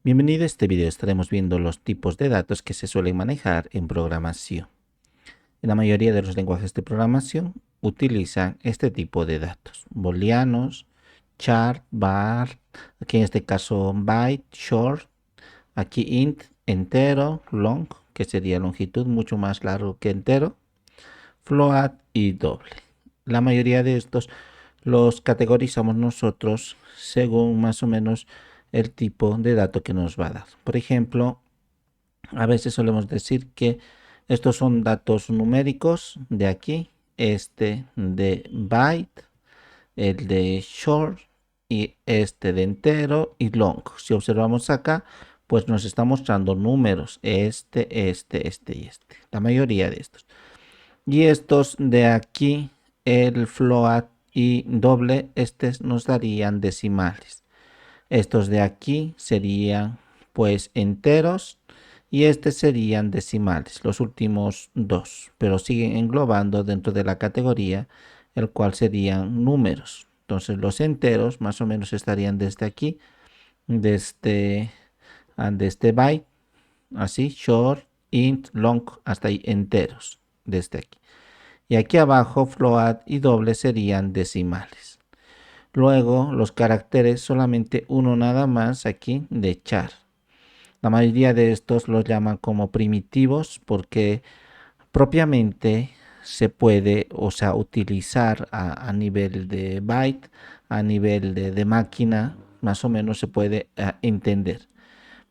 Bienvenido a este video. Estaremos viendo los tipos de datos que se suelen manejar en programación. En la mayoría de los lenguajes de programación utilizan este tipo de datos: booleanos, char, var, aquí en este caso byte, short, aquí int, entero, long, que sería longitud mucho más largo que entero, float y doble. La mayoría de estos los categorizamos nosotros según más o menos el tipo de dato que nos va a dar. Por ejemplo, a veces solemos decir que estos son datos numéricos de aquí, este de byte, el de short y este de entero y long. Si observamos acá, pues nos está mostrando números, este y este, la mayoría de estos. Y estos de aquí, el float y doble, estos nos darían decimales. Estos de aquí serían pues enteros y estos serían decimales, los últimos dos, pero siguen englobando dentro de la categoría, el cual serían números. Entonces los enteros más o menos estarían desde aquí, desde byte, así, short, int, long, hasta ahí enteros, desde aquí. Y aquí abajo float y doble serían decimales. Luego los caracteres, solamente uno nada más aquí de char. La mayoría de estos los llaman como primitivos porque propiamente se puede, o sea, utilizar a nivel de byte, a nivel de máquina, más o menos se puede entender.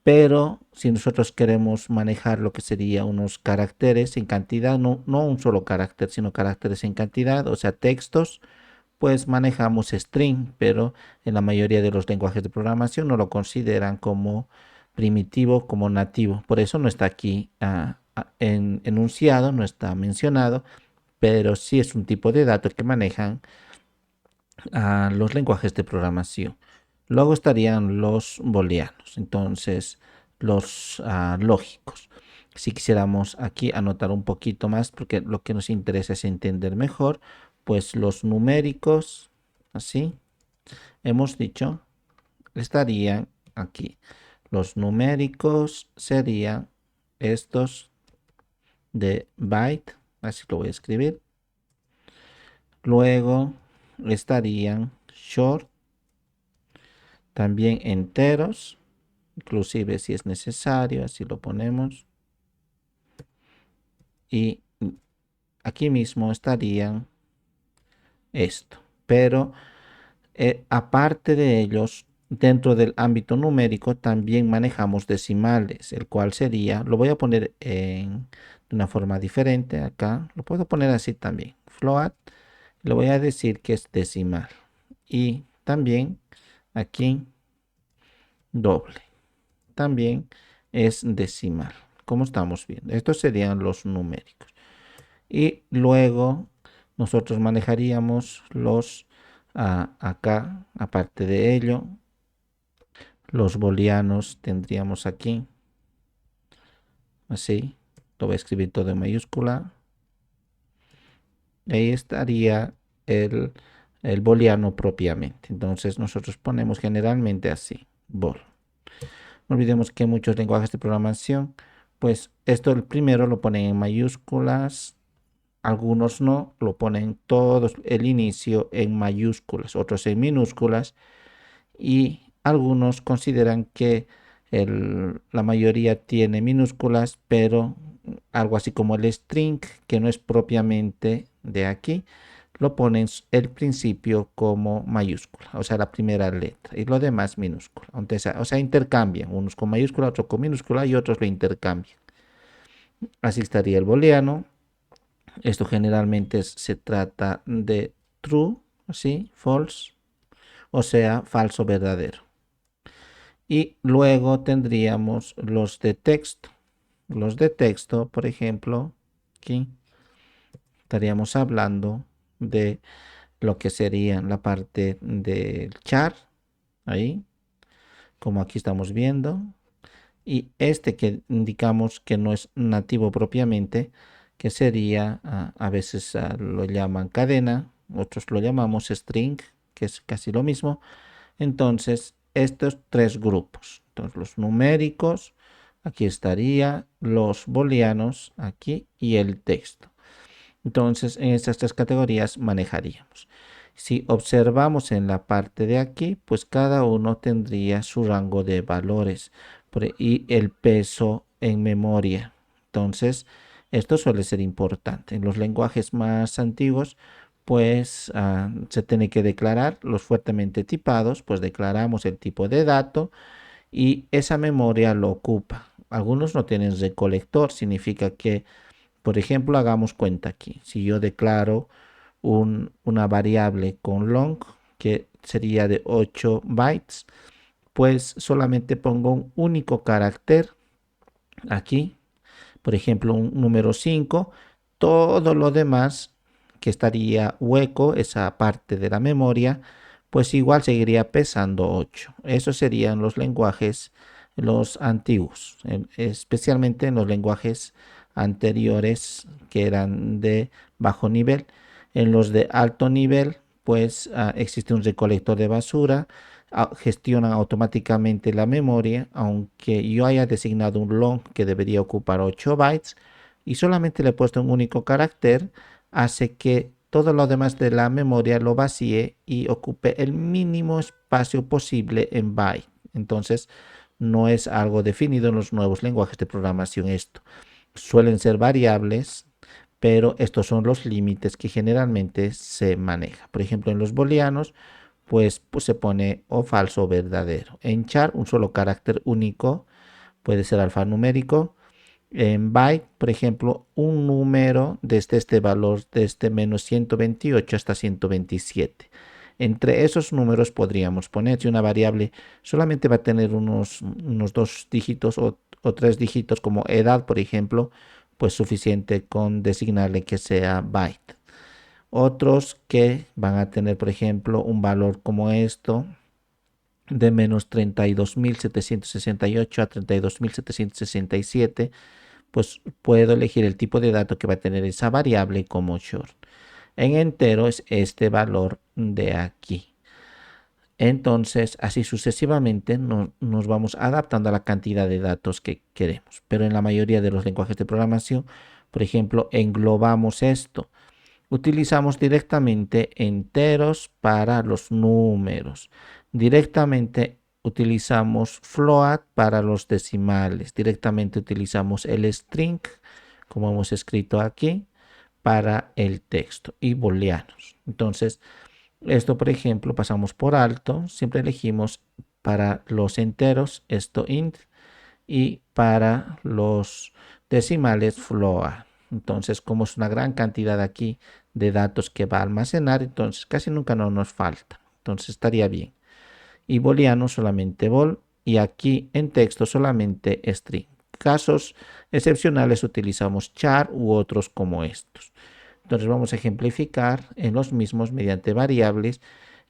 Pero si nosotros queremos manejar lo que sería unos caracteres en cantidad, no un solo carácter, sino caracteres en cantidad, o sea, textos, pues manejamos string, pero en la mayoría de los lenguajes de programación no lo consideran como primitivo, como nativo. Por eso no está aquí en enunciado, no está mencionado, pero sí es un tipo de datos que manejan los lenguajes de programación. Luego estarían los booleanos, entonces los lógicos. Si quisiéramos aquí anotar un poquito más, porque lo que nos interesa es entender mejor, pues los numéricos, así, hemos dicho, estarían aquí. Los numéricos serían estos de byte, así lo voy a escribir. Luego estarían short, también enteros, inclusive si es necesario, así lo ponemos. Y aquí mismo estarían esto, pero aparte de ellos, dentro del ámbito numérico también manejamos decimales, el cual sería, lo voy a poner de una forma diferente acá, lo puedo poner así también, float, le voy a decir que es decimal. Y también aquí doble, también es decimal, como estamos viendo. Estos serían los numéricos. Y luego nosotros manejaríamos los acá, aparte de ello, los booleanos tendríamos aquí, así, lo voy a escribir todo en mayúscula. Ahí estaría el booleano propiamente. Entonces nosotros ponemos generalmente así, bool. No olvidemos que muchos lenguajes de programación, pues esto el primero lo ponen en mayúsculas, algunos no, lo ponen todos el inicio en mayúsculas, otros en minúsculas, y algunos consideran que la mayoría tiene minúsculas, pero algo así como el string, que no es propiamente de aquí, lo ponen el principio como mayúscula, o sea, la primera letra, y lo demás minúscula. O sea, intercambian, unos con mayúscula, otros con minúscula, y otros lo intercambian. Así estaría el booleano. Esto generalmente se trata de true, ¿sí? False, o sea, falso verdadero. Y luego tendríamos los de texto. Los de texto, por ejemplo, aquí estaríamos hablando de lo que sería la parte del char, ahí, como aquí estamos viendo. Y este que indicamos que no es nativo propiamente, que sería, a veces lo llaman cadena, otros lo llamamos string, que es casi lo mismo. Entonces, estos tres grupos, Entonces los numéricos, aquí estaría, los booleanos aquí y el texto. Entonces en estas tres categorías manejaríamos. Si observamos en la parte de aquí, pues cada uno tendría su rango de valores y el peso en memoria. Entonces esto suele ser importante. En los lenguajes más antiguos, pues se tiene que declarar los fuertemente tipados, pues declaramos el tipo de dato y esa memoria lo ocupa. Algunos no tienen recolector, significa que, por ejemplo, hagamos cuenta aquí. Si yo declaro una variable con long, que sería de 8 bytes, pues solamente pongo un único carácter aquí, por ejemplo, un número 5, todo lo demás que estaría hueco, esa parte de la memoria, pues igual seguiría pesando 8. Esos serían los lenguajes, los antiguos, especialmente en los lenguajes anteriores que eran de bajo nivel. En los de alto nivel, pues existe un recolector de basura, gestiona automáticamente la memoria, aunque yo haya designado un long que debería ocupar 8 bytes y solamente le he puesto un único carácter, hace que todo lo demás de la memoria lo vacíe y ocupe el mínimo espacio posible en byte. Entonces no es algo definido en los nuevos lenguajes de programación esto. Suelen ser variables, pero estos son los límites que generalmente se maneja. Por ejemplo, en los booleanos, pues se pone o falso o verdadero. En char, un solo carácter único, puede ser alfanumérico. En byte, por ejemplo, un número desde este valor, desde menos 128 hasta 127. Entre esos números podríamos poner, si una variable solamente va a tener unos 2 dígitos o 3 dígitos, como edad, por ejemplo, pues suficiente con designarle que sea byte. Otros que van a tener, por ejemplo, un valor como esto, de menos 32.768 a 32.767, pues puedo elegir el tipo de dato que va a tener esa variable como short. En entero es este valor de aquí. Entonces, así sucesivamente nos vamos adaptando a la cantidad de datos que queremos. Pero en la mayoría de los lenguajes de programación, por ejemplo, englobamos esto. Utilizamos directamente enteros para los números. Directamente utilizamos float para los decimales. Directamente utilizamos el string, como hemos escrito aquí, para el texto y booleanos. Entonces, esto, por ejemplo, pasamos por alto. Siempre elegimos para los enteros esto int y para los decimales float. Entonces, como es una gran cantidad aquí de datos que va a almacenar, entonces casi nunca no nos falta. Entonces estaría bien. Y booleano solamente bool y aquí en texto solamente string. Casos excepcionales utilizamos char u otros como estos. Entonces vamos a ejemplificar en los mismos mediante variables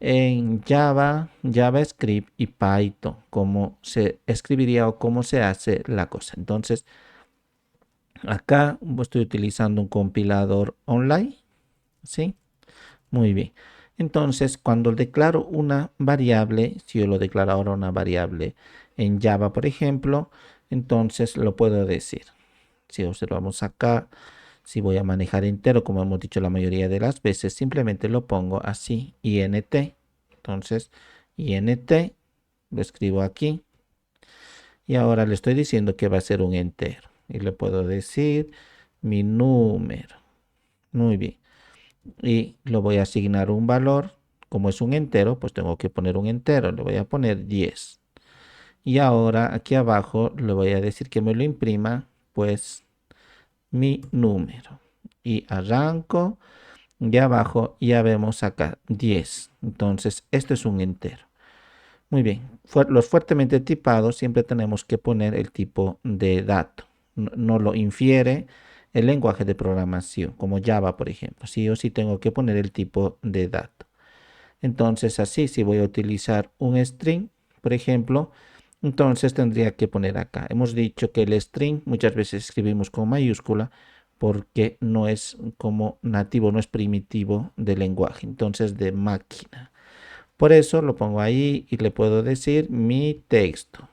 en Java, JavaScript y Python, cómo se escribiría o cómo se hace la cosa. Entonces, acá estoy utilizando un compilador online, ¿sí? Muy bien. Entonces, cuando declaro una variable, si yo lo declaro ahora una variable en Java, por ejemplo, entonces lo puedo decir. Si observamos acá, si voy a manejar entero, como hemos dicho la mayoría de las veces, simplemente lo pongo así, int. Entonces, int, lo escribo aquí. Y ahora le estoy diciendo que va a ser un entero. Y le puedo decir mi número. Muy bien. Y lo voy a asignar un valor. Como es un entero, pues tengo que poner un entero. Le voy a poner 10. Y ahora aquí abajo le voy a decir que me lo imprima, pues, mi número. Y arranco. Y abajo ya vemos acá 10. Entonces, esto es un entero. Muy bien. Los fuertemente tipados siempre tenemos que poner el tipo de dato. No lo infiere el lenguaje de programación, como Java, por ejemplo. Sí o sí tengo que poner el tipo de dato. Entonces, así, si voy a utilizar un string, por ejemplo, entonces tendría que poner acá. Hemos dicho que el string muchas veces escribimos con mayúscula porque no es como nativo, no es primitivo del lenguaje, entonces de máquina. Por eso lo pongo ahí y le puedo decir mi texto.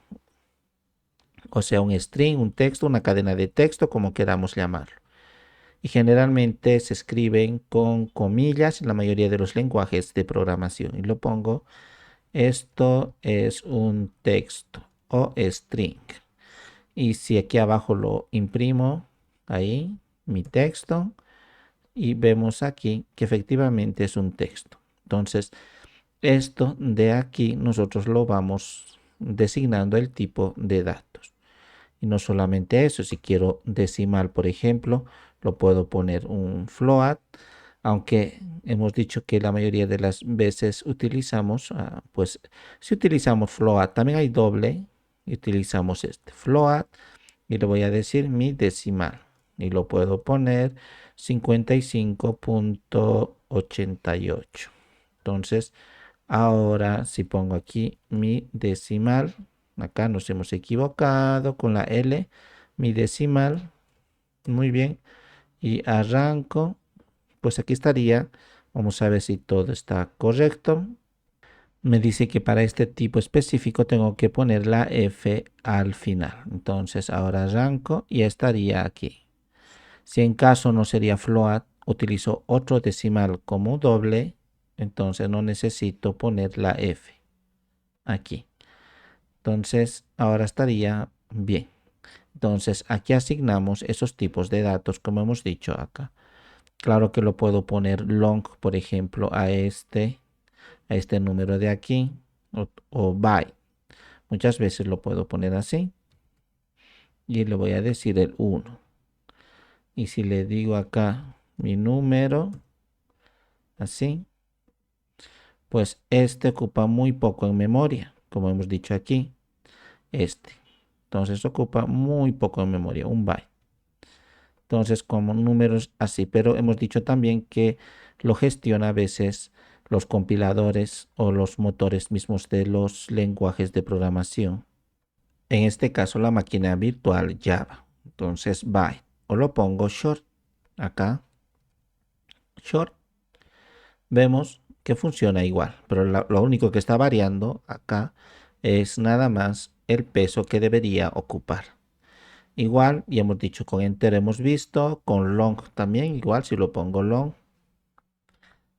o sea, un string, un texto, una cadena de texto, como queramos llamarlo. Y generalmente se escriben con comillas en la mayoría de los lenguajes de programación. Y lo pongo, esto es un texto o string. Y si aquí abajo lo imprimo, ahí, mi texto, y vemos aquí que efectivamente es un texto. Entonces, esto de aquí nosotros lo vamos designando el tipo de datos. Y no solamente eso, si quiero decimal, por ejemplo, lo puedo poner un float, aunque hemos dicho que la mayoría de las veces utilizamos, pues si utilizamos float, también hay doble, y utilizamos este float, y le voy a decir mi decimal, y lo puedo poner 55.88. Entonces, ahora si pongo aquí mi decimal, acá nos hemos equivocado con la L, mi decimal, muy bien, y arranco, pues aquí estaría, vamos a ver si todo está correcto. Me dice que para este tipo específico tengo que poner la F al final. Entonces ahora arranco y estaría aquí. Si en caso no sería float, utilizo otro decimal como doble, entonces no necesito poner la F aquí. Entonces ahora estaría bien. Entonces aquí asignamos esos tipos de datos como hemos dicho acá. Claro que lo puedo poner long, por ejemplo, a este número de aquí o byte. Muchas veces lo puedo poner así y le voy a decir el 1. Y si le digo acá mi número, así, pues este ocupa muy poco en memoria, como hemos dicho aquí, este. Entonces ocupa muy poco en memoria, un byte. Entonces como números así, pero hemos dicho también que lo gestiona a veces los compiladores o los motores mismos de los lenguajes de programación. En este caso la máquina virtual Java. Entonces byte o lo pongo short acá, short. Vemos que funciona igual, pero lo único que está variando acá es nada más el peso que debería ocupar. Igual, ya hemos dicho con enter hemos visto, con long también, igual si lo pongo long,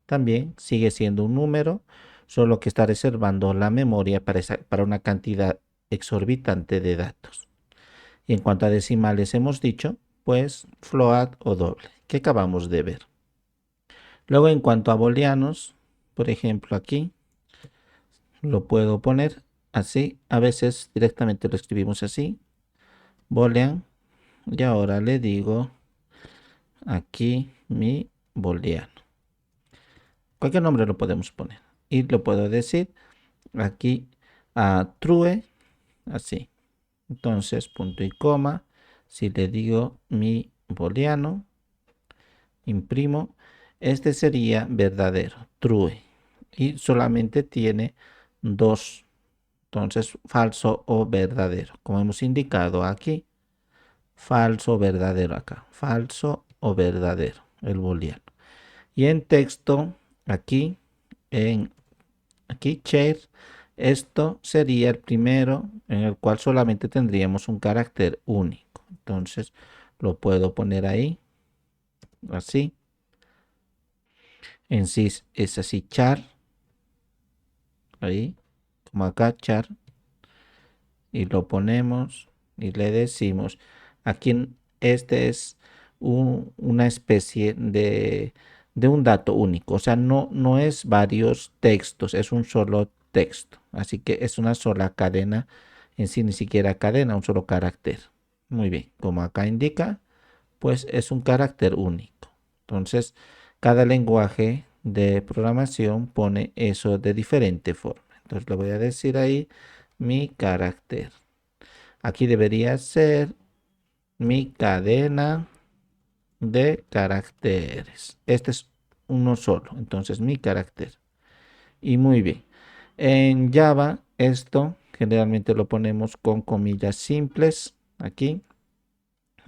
también sigue siendo un número, solo que está reservando la memoria para una cantidad exorbitante de datos. Y en cuanto a decimales hemos dicho, pues float o doble, que acabamos de ver. Luego en cuanto a booleanos, por ejemplo aquí, lo puedo poner así, a veces directamente lo escribimos así, boolean, y ahora le digo aquí mi booleano. Cualquier nombre lo podemos poner. Y lo puedo decir aquí a true, así. Entonces, punto y coma. Si le digo mi booleano, imprimo, este sería verdadero, true. Y solamente tiene dos. Entonces, falso o verdadero. Como hemos indicado aquí, falso o verdadero acá. Falso o verdadero, el booleano. Y en texto, aquí, aquí, share, esto sería el primero en el cual solamente tendríamos un carácter único. Entonces, lo puedo poner ahí, así. En sys es así, char, ahí, como acá, char. Y lo ponemos y le decimos, aquí este es una especie de un dato único, o sea, no es varios textos, es un solo texto, así que es una sola cadena, en sí ni siquiera cadena, un solo carácter. Muy bien, como acá indica, pues es un carácter único. Entonces, cada lenguaje de programación pone eso de diferente forma. Entonces le voy a decir ahí mi carácter. Aquí debería ser mi cadena de caracteres. Este es uno solo, entonces mi carácter. Y muy bien. En Java esto generalmente lo ponemos con comillas simples aquí,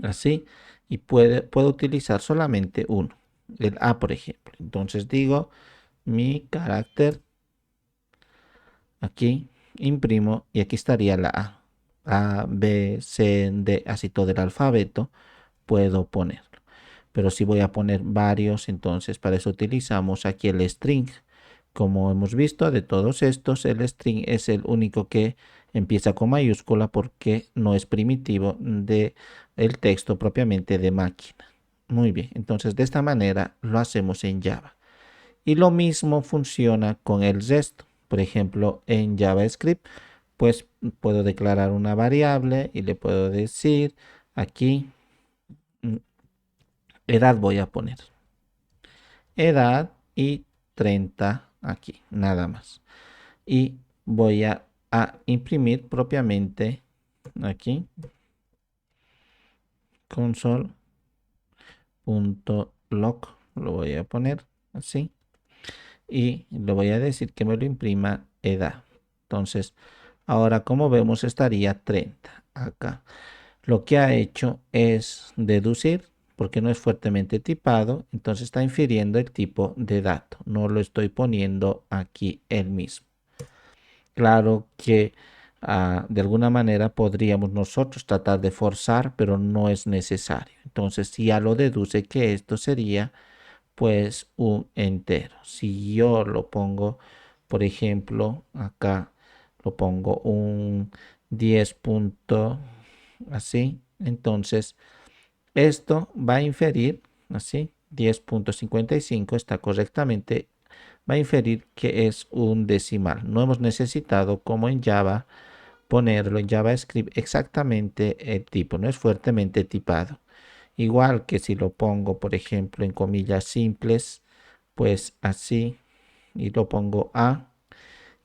así, y puedo utilizar solamente uno, el A por ejemplo. Entonces digo mi carácter, aquí imprimo y aquí estaría la A. A, B, C, D, así todo el alfabeto, puedo ponerlo. Pero si voy a poner varios, entonces para eso utilizamos aquí el string. Como hemos visto de todos estos, el string es el único que empieza con mayúscula porque no es primitivo de el texto propiamente de máquina. Muy bien, entonces de esta manera lo hacemos en Java. Y lo mismo funciona con el resto. Por ejemplo, en JavaScript, pues puedo declarar una variable y le puedo decir aquí edad voy a poner. Edad y 30 aquí, nada más. Y voy a imprimir propiamente aquí console.log, lo voy a poner así y le voy a decir que me lo imprima edad. Entonces, ahora como vemos estaría 30 acá. Lo que ha hecho es deducir, porque no es fuertemente tipado, entonces está infiriendo el tipo de dato. No lo estoy poniendo aquí él mismo. Claro que de alguna manera podríamos nosotros tratar de forzar, pero no es necesario. Entonces, si ya lo deduce que esto sería pues un entero. Si yo lo pongo, por ejemplo, acá lo pongo un 10 punto así, entonces esto va a inferir así, 10.55 está correctamente, va a inferir que es un decimal. No hemos necesitado, como en Java, ponerlo en JavaScript exactamente el tipo, no es fuertemente tipado. Igual que si lo pongo, por ejemplo, en comillas simples, pues así, y lo pongo A,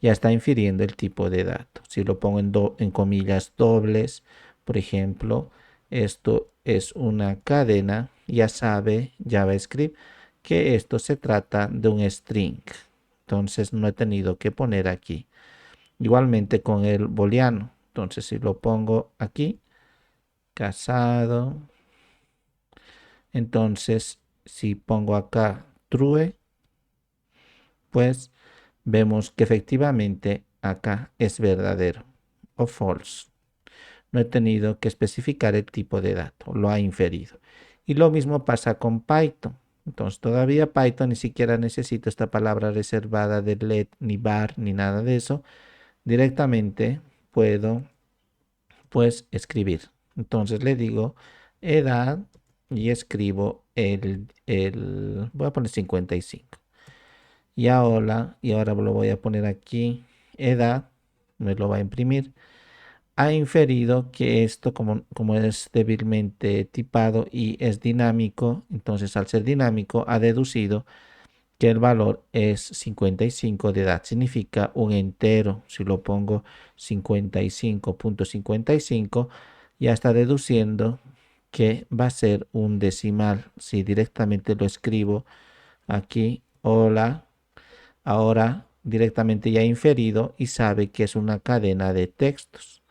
ya está infiriendo el tipo de dato. Si lo pongo en comillas dobles, por ejemplo, esto es una cadena, ya sabe JavaScript que esto se trata de un string. Entonces no he tenido que poner aquí. Igualmente con el booleano. Entonces si lo pongo aquí, casado. Entonces si pongo acá true, pues vemos que efectivamente acá es verdadero o false. No he tenido que especificar el tipo de dato, lo ha inferido. Y lo mismo pasa con Python. Entonces todavía Python ni siquiera necesito esta palabra reservada de let, ni var, ni nada de eso. Directamente puedo pues escribir. Entonces le digo edad y escribo voy a poner 55. Y ahora lo voy a poner aquí, edad, me lo va a imprimir. Ha inferido que esto, como es débilmente tipado y es dinámico, entonces al ser dinámico ha deducido que el valor es 55 de edad. Significa un entero. Si lo pongo 55.55, ya está deduciendo que va a ser un decimal. Si directamente lo escribo aquí, hola. Ahora directamente ya inferido y sabe que es una cadena de textos.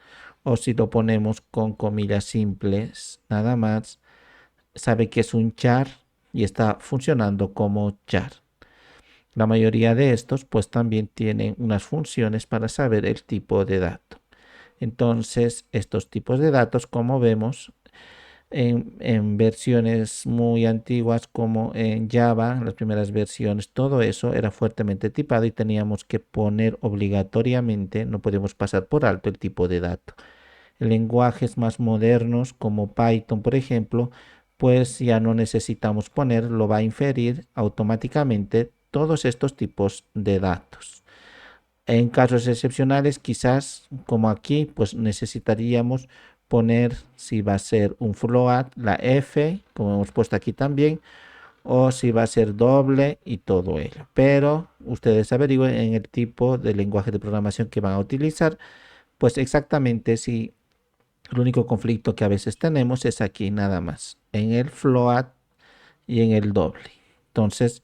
O si lo ponemos con comillas simples, nada más, sabe que es un char y está funcionando como char. La mayoría de estos pues también tienen unas funciones para saber el tipo de dato. Entonces estos tipos de datos, como vemos, en versiones muy antiguas como en Java, las primeras versiones, todo eso era fuertemente tipado y teníamos que poner obligatoriamente, no podemos pasar por alto el tipo de dato. En lenguajes más modernos como Python, por ejemplo, pues ya no necesitamos poner, lo va a inferir automáticamente todos estos tipos de datos. En casos excepcionales, quizás como aquí, pues necesitaríamos poner si va a ser un float, la F, como hemos puesto aquí también, o si va a ser doble y todo ello. Pero ustedes averigüen en el tipo de lenguaje de programación que van a utilizar, pues exactamente si el único conflicto que a veces tenemos es aquí nada más, en el float y en el doble. Entonces,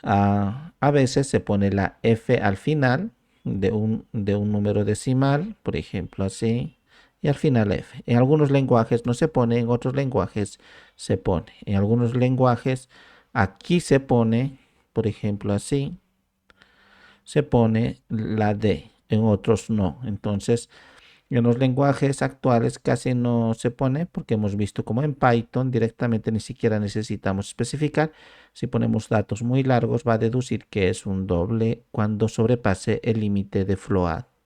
a veces se pone la F al final de un número decimal, por ejemplo así, y al final F. En algunos lenguajes no se pone, en otros lenguajes se pone. En algunos lenguajes aquí se pone, por ejemplo así, se pone la D, en otros no. Entonces, En los lenguajes actuales casi no se pone porque hemos visto como en Python directamente ni siquiera necesitamos especificar. Si ponemos datos muy largos va a deducir que es un doble cuando sobrepase el límite de float.